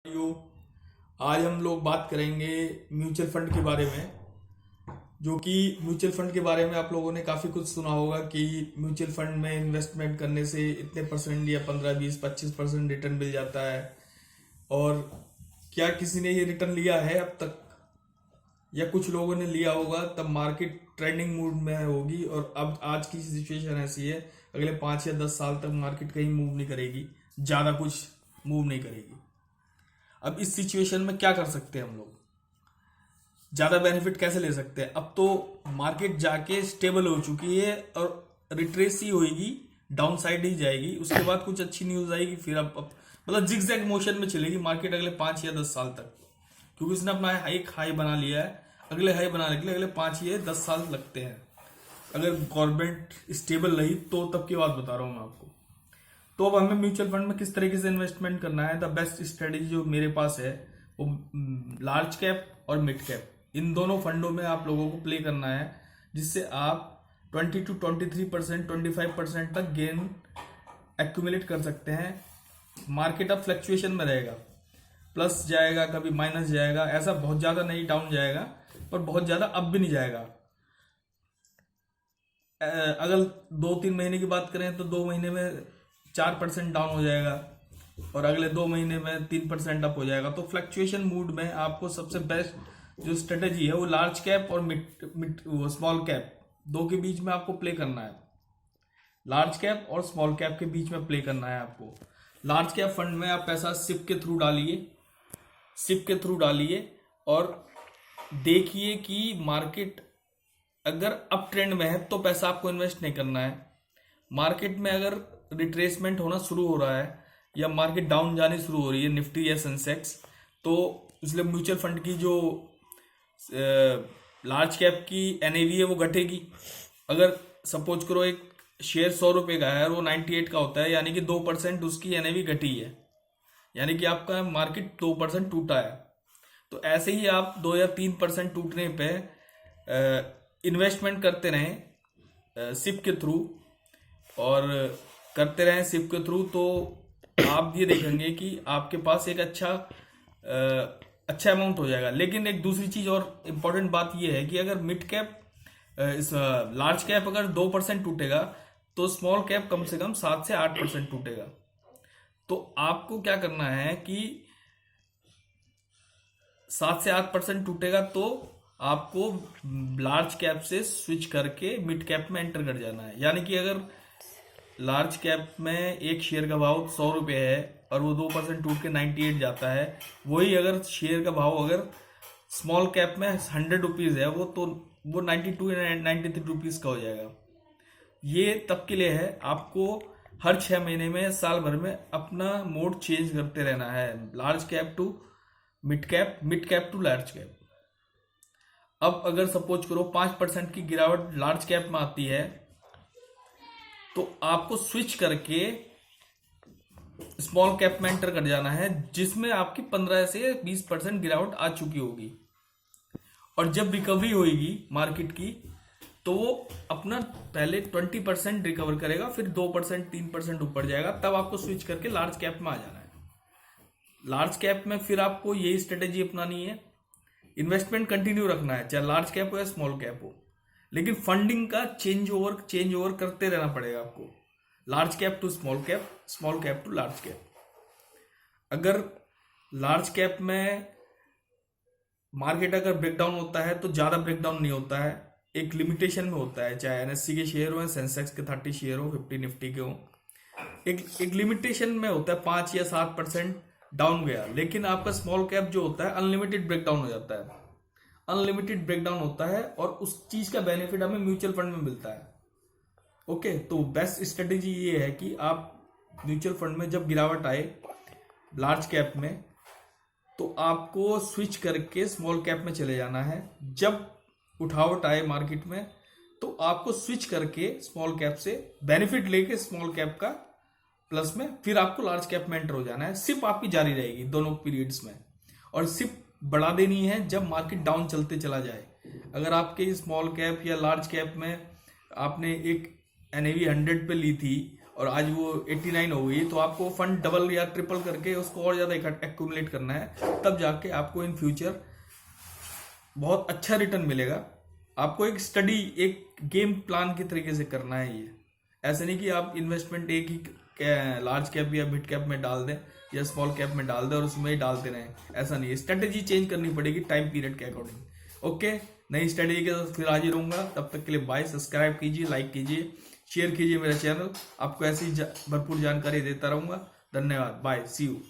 भाइयों, आज हम लोग बात करेंगे म्यूचुअल फंड के बारे में। जो कि म्यूचुअल फंड के बारे में आप लोगों ने काफ़ी कुछ सुना होगा कि म्यूचुअल फंड में इन्वेस्टमेंट करने से इतने परसेंट या 15 20 25% रिटर्न मिल जाता है। और क्या किसी ने ये रिटर्न लिया है अब तक, या कुछ लोगों ने लिया होगा, तब मार्केट ट्रेंडिंग मूड में होगी। और अब आज की सिचुएशन ऐसी है, अगले 5 या 10 साल तक मार्केट कहीं मूव नहीं करेगी, ज़्यादा कुछ मूव नहीं करेगी। अब इस सिचुएशन में क्या कर सकते हैं हम लोग, ज्यादा बेनिफिट कैसे ले सकते हैं? अब तो मार्केट जाके स्टेबल हो चुकी है और रिट्रेस ही होगी, डाउन साइड ही जाएगी, उसके बाद कुछ अच्छी न्यूज आएगी, फिर अब मतलब जिगजैग मोशन में चलेगी मार्केट अगले 5 या 10 साल तक, क्योंकि उसने अपना एक हाई बना लिया है। अगले हाई बनाने के लिए अगले 5 या 10 साल लगते हैं। अगर गवर्नमेंट स्टेबल रही तो तब की बात बता रहा हूँ मैं आपको। तो अब हमें म्यूचुअल फंड में किस तरीके से इन्वेस्टमेंट करना है, द बेस्ट स्ट्रेटेजी जो मेरे पास है वो लार्ज कैप और मिड कैप, इन दोनों फंडों में आप लोगों को प्ले करना है, जिससे आप 20 to 23%, 25% तक गेन एक्यूमुलेट कर सकते हैं। मार्केट अब फ्लक्चुएशन में रहेगा, प्लस जाएगा कभी माइनस जाएगा, ऐसा बहुत ज़्यादा नहीं डाउन जाएगा, पर बहुत ज़्यादा अप भी नहीं जाएगा। अगर 2 3 महीने की बात करें तो 2 महीने में 4% डाउन हो जाएगा और अगले 2 महीने में 3% अप हो जाएगा। तो फ्लक्चुएशन मूड में आपको सबसे बेस्ट जो स्ट्रेटेजी है वो लार्ज कैप और मिड स्मॉल कैप, दो के बीच में आपको प्ले करना है। लार्ज कैप और स्मॉल कैप के बीच में प्ले करना है आपको। लार्ज कैप फंड में आप पैसा सिप के थ्रू डालिए, और देखिए कि मार्केट अगर अप ट्रेंड में है तो पैसा आपको इन्वेस्ट नहीं करना है। मार्केट में अगर रिट्रेसमेंट होना शुरू हो रहा है या मार्केट डाउन जानी शुरू हो रही है, निफ्टी या सेंसेक्स, तो इसलिए म्यूचुअल फंड की जो लार्ज कैप की एनएवी है वो घटेगी। अगर सपोज करो एक शेयर 100 रुपये का है और वो 98 का होता है, यानी कि 2% उसकी एनएवी घटी है, यानी कि आपका मार्केट 2% टूटा है। तो ऐसे ही आप 2 या 3% टूटने पे इन्वेस्टमेंट करते रहें सिप के थ्रू, और करते रहें सिप के थ्रू, तो आप ये देखेंगे कि आपके पास एक अच्छा अमाउंट हो जाएगा। लेकिन एक दूसरी चीज और इम्पोर्टेंट बात ये है कि अगर मिड कैप इस लार्ज कैप अगर 2% टूटेगा तो स्मॉल कैप कम से कम 7 से 8% टूटेगा। तो आपको क्या करना है कि 7 से 8% टूटेगा तो आपको लार्ज कैप से स्विच करके मिड कैप में एंटर कर जाना है। यानी कि अगर लार्ज कैप में एक शेयर का भाव 100 रुपये है और वो 2% टूट के 98 जाता है, वही अगर शेयर का भाव अगर स्मॉल कैप में 100 रुपीज है वो 92 या 93 रुपीज का हो जाएगा। ये तब के लिए है, आपको हर 6 महीने में, साल भर में अपना मोड चेंज करते रहना है, large cap to mid cap to large cap. अब अगर सपोज करो 5% की गिरावट लार्ज कैप में आती है तो आपको स्विच करके स्मॉल कैप में एंटर कर जाना है, जिसमें आपकी 15 से 20% गिरावट आ चुकी होगी। और जब रिकवरी होगी मार्केट की तो वो अपना पहले 20% रिकवर करेगा, फिर 2% 3% ऊपर जाएगा, तब आपको स्विच करके लार्ज कैप में आ जाना है। लार्ज कैप में फिर आपको यही स्ट्रेटेजी अपनानी है, इन्वेस्टमेंट कंटिन्यू रखना है, चाहे लार्ज कैप हो या स्मॉल कैप हो, लेकिन फंडिंग का चेंज ओवर करते रहना पड़ेगा आपको, large cap to small cap to large cap. अगर लार्ज कैप में मार्केट अगर ब्रेकडाउन होता है तो ज्यादा ब्रेकडाउन नहीं होता है, एक लिमिटेशन में होता है, चाहे एनएससी के शेयर हो, सेंसेक्स के 30 शेयर हो, 50 निफ्टी के हो, एक लिमिटेशन में होता है, 5 या 7% डाउन गया। लेकिन आपका स्मॉल कैप जो होता है अनलिमिटेड ब्रेकडाउन हो जाता है, अनलिमिटेड ब्रेकडाउन होता है, और उस चीज का बेनिफिट हमें म्यूचुअल फंड में मिलता है। ओके, तो बेस्ट स्ट्रेटेजी ये है कि आप म्यूचुअल फंड में जब गिरावट आए लार्ज कैप में तो आपको स्विच करके स्मॉल कैप में चले जाना है। जब उठावट आए मार्केट में तो आपको स्विच करके स्मॉल कैप से बेनिफिट लेके स्मॉल कैप का प्लस में फिर आपको लार्ज कैप में एंटर हो जाना है। सिप आपकी जारी रहेगी दोनों पीरियड्स में, और सिप बढ़ा देनी है जब मार्केट डाउन चलते चला जाए। अगर आपके स्मॉल कैप या लार्ज कैप में आपने एक एनएवी 100 पे ली थी और आज वो 89 हो गई, तो आपको फंड डबल या ट्रिपल करके उसको और ज्यादा एक्यूमुलेट करना है, तब जाके आपको इन फ्यूचर बहुत अच्छा रिटर्न मिलेगा। आपको एक स्टडी, एक गेम प्लान के तरीके से करना है ये। ऐसे नहीं कि आप इन्वेस्टमेंट एक ही लार्ज कैप या मिड कैप में डाल दें या स्मॉल कैप में डाल दें और उसमें ही डालते रहें, ऐसा नहीं है। स्ट्रेटेजी चेंज करनी पड़ेगी टाइम पीरियड के अकॉर्डिंग। ओके, नई स्ट्रेटेजी के साथ फिर हाजिर होऊंगा, तब तक के लिए बाय। सब्सक्राइब कीजिए, लाइक कीजिए, शेयर कीजिए मेरा चैनल, आपको ऐसी भरपूर जानकारी देता रहूंगा। धन्यवाद, बाय, सी यू।